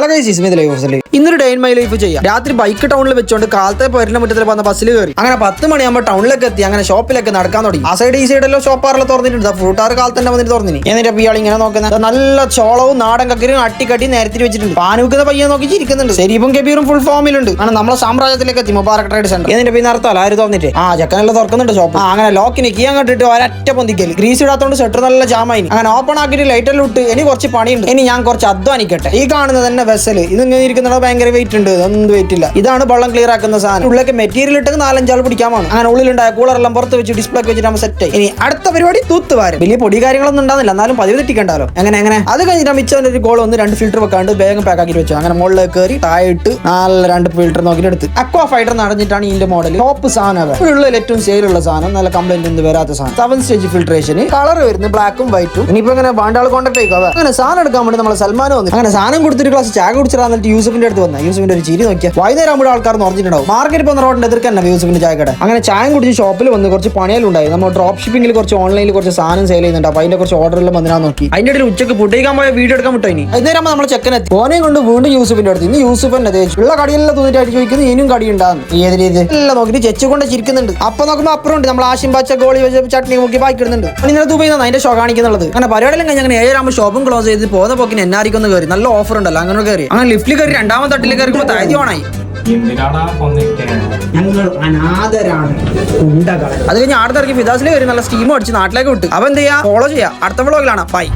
Hello guys, ഇസ്മിത് life ഹൗസിൽ ഇന്നൊരു day in my life ചെയ്യാം. രാത്രി ബൈക്ക് ടൗണിൽ വെച്ചോണ്ട് കാലത്തെ പോരിന്റെ മുറ്റത്തിൽ വന്ന ബസ്സിൽ കയറി അങ്ങനെ 10 മണിയാകുമ്പോൾ ടൗണിലേക്ക് എത്തി. അങ്ങനെ ഷോപ്പിലേക്ക് നടക്കാൻ തുടങ്ങി. ആ സൈഡ് ഈ സൈഡല്ലോ ഷോപ്പാറെല്ലാം തുറന്നിട്ടുണ്ട്. ഫ്രൂട്ടാർ കാലത്ത് തന്നെ വന്നിട്ട് തുറന്നിനി. എന്നിട്ട് ഇയാൾ ഇങ്ങനെ നോക്കുന്നത് നല്ല ചോളവും നാടൻ കക്കരും അട്ടിക്കട്ടി നേരത്തിൽ വെച്ചിട്ടുണ്ട്. പാൻ വെക്കുന്ന പയ്യെ നോക്കി ചിരിക്കുന്നുണ്ട്. ശരീഫും കബീറും ഫുൾ ഫോമിലുണ്ട്. അങ്ങനെ നമ്മളെ സാമ്രാജ്യത്തിലേക്ക് എത്തി. Mubarak trade centre. എന്നിട്ട് പിന്നെ അർത്ഥമല്ല ആര് തോന്നിട്ട് ചെക്കനെല്ലാം തുറക്കുന്നുണ്ട് ഷോപ്പ്. അങ്ങനെ ലോക്കിന് കീ അങ്ങോട്ടിട്ട് ഒരൊറ്റ പൊന്തിക്കല്. ഗ്രീസ് ഇടാത്തോണ്ട് ഷട്ടർ നല്ല ജാമായി. അങ്ങനെ ഓപ്പൺ ആക്കിയിട്ട് ലൈറ്റെല്ലാം ഇട്ട് ഇനി കുറച്ച് പണിയുണ്ട്. ഇനി ഞാൻ കുറച്ച് അധ്വാനിക്കട്ടെ. ഈ കാണുന്നത് തന്നെ വെസൽ. ഇത് ഇങ്ങനെ ഇരിക്കുന്ന ഭയങ്കര വെയിറ്റ് ഉണ്ട്. ഒന്നും വെയിറ്റ് ഇല്ല. ഇതാണ് വെള്ളം ക്ലിയർ ആക്കുന്ന സാധനം. ഉള്ളിലേക്ക് മെറ്റീരിയൽ ഇട്ട് 4-5 ആൾ പിടിക്കാമാണ്. അങ്ങനെ ഉള്ളിലുണ്ടായ കൂളറെല്ലാം പുറത്ത് വെച്ച് ഡിസ്പ്ലേ വെച്ചിട്ട് നമ്മൾ സെറ്റ്. ഇനി അടുത്ത പരിപാടി തൂത്തുവാരം. വലിയ പൊടി കാര്യങ്ങളൊന്നും ഉണ്ടാകുന്നില്ല, എന്നാലും പതിവ് തെറ്റിക്കണ്ടല്ലോ. എങ്ങനെ അത് കഴിഞ്ഞിട്ട് മിച്ചവന്റെ ഒരു ഗോൾ ഒന്ന് 2 ഫിൽറ്റർ വെക്കാണ്ട് വേഗം പാക്ക് ആക്കി വെച്ചു. അങ്ങനെ മുകളിലേക്ക് കയറി താഴെയിട്ട് നല്ല 2 ഫിൽറ്റർ നോക്കിയിട്ട് എടുത്ത് അക്വാ ഫൈറ്റർ നടന്നിട്ടാണ് ഇതിന്റെ മോഡൽ. ടോപ്പ് സാധനം ഉള്ളിൽ ഏറ്റവും സെയിലുള്ള സാധനം. നല്ല കംപ്ലൈന്റ് ഒന്നും വരാത്ത സാധനം. 7 സ്റ്റേജ് ഫിൽട്രേഷൻ. കളർ വരുന്നത് ബ്ലാക്കും വൈറ്റും. ഇനിയിപ്പോ ഇങ്ങനെ ബാണ്ടാൾ കോൺടാക്ട് ആയിക്കോ. അങ്ങനെ സാധനം എടുക്കാൻ വേണ്ടി നമ്മളെ സൽമാൻ വന്നു. അങ്ങനെ സാധനം കൊടുത്തിട്ട് ക്ലാസ് ചായ കുടിച്ചിട്ട് യൂസഫിന്റെ അടുത്ത് വന്ന. യൂസഫിന്റെ ഒരു ചിരി നോക്കിയാൽ വൈകുന്നേരം ആകുമ്പോൾ ആൾക്കാർ പറഞ്ഞിട്ടുണ്ടാവും. മാർക്കറ്റ് പോകുന്ന റോഡിന്റെ എതിർക്ക് തന്നെ യൂസഫിന്റെ ചായക്കട. അങ്ങനെ ചായ കുടിച്ച് ഷോപ്പിൽ വന്ന് കുറച്ച് പണിയിലുണ്ടായി. നമ്മൾ ഡ്രോപ്പ് ഷിപ്പിംഗിൽ കുറച്ച് ഓൺലൈനിൽ കുറച്ച് സാധനം സെയിൽ ചെയ്യുന്നുണ്ട്. അപ്പൊ അതിന്റെ കുറച്ച് ഓർഡറെല്ലാം വന്നിനാ നോക്കി. അതിന്റെ ഇടയിൽ ഉച്ചക്ക് ഫുഡ് കഴിക്കാൻ പോയ വീഡിയോ എടുക്കാൻ വിട്ടോ. ഇനി വൈകുന്നേരം നമ്മൾ ചെക്കനെത്തി. ഫോനെ കൊണ്ട് വീണ്ടും യൂസഫിന്റെ അടുത്ത്. ഇനി യൂസഫിന്റെ ഉള്ള കടിയെല്ലാം തോന്നിട്ടായിട്ട് ചോദിക്കുന്നത് ഇനിയും കടി ഉണ്ടാകുന്നു. ഏത് രീതി എല്ലാം നോക്കിയിട്ട് ചെച്ചു കൊണ്ട് ചിരിക്കുന്നുണ്ട്. അപ്പൊ നോക്കുമ്പോൾ അപ്പുറം ഉണ്ട് നമ്മൾ ആശിം പച്ച ഗോളി ചട്നി നോക്കി ബാക്കിടുന്നുണ്ട്. ഇന്നലെ ദുബൈ അതിന്റെ ഷോ കാണിക്കുന്നുള്ളത്. അങ്ങനെ പരിപാടിയെല്ലാം കഴിഞ്ഞ് അങ്ങനെ 7 ആകുമ്പോൾ ഷോപ്പും ക്ലോസ് ചെയ്ത് പോകുന്ന പോക്കിന് എന്നാരിക്കൊന്ന് കയറി. നല്ല ഓഫർ ഉണ്ടല്ലോ. അങ്ങനെ കയറി അങ്ങനെ ലിഫ്റ്റിൽ കയറി 2ാമത്തെ തട്ടിൽ കയറിയപ്പോൾ താഴ്ത്തി ഓണായി. ഞങ്ങൾ അനാഥരാണ്. അത് കഴിഞ്ഞ് ആടത്തിറക്കി ഫിദാസിൽ കയറി നല്ല സ്റ്റീം അടിച്ച് നാട്ടിലേക്ക് വിട്ടു. അപ്പൊ എന്ത് ചെയ്യാ, ഫോളോ ചെയ്യാം. അടുത്ത വ്ളോഗിലാണ്. ബൈ.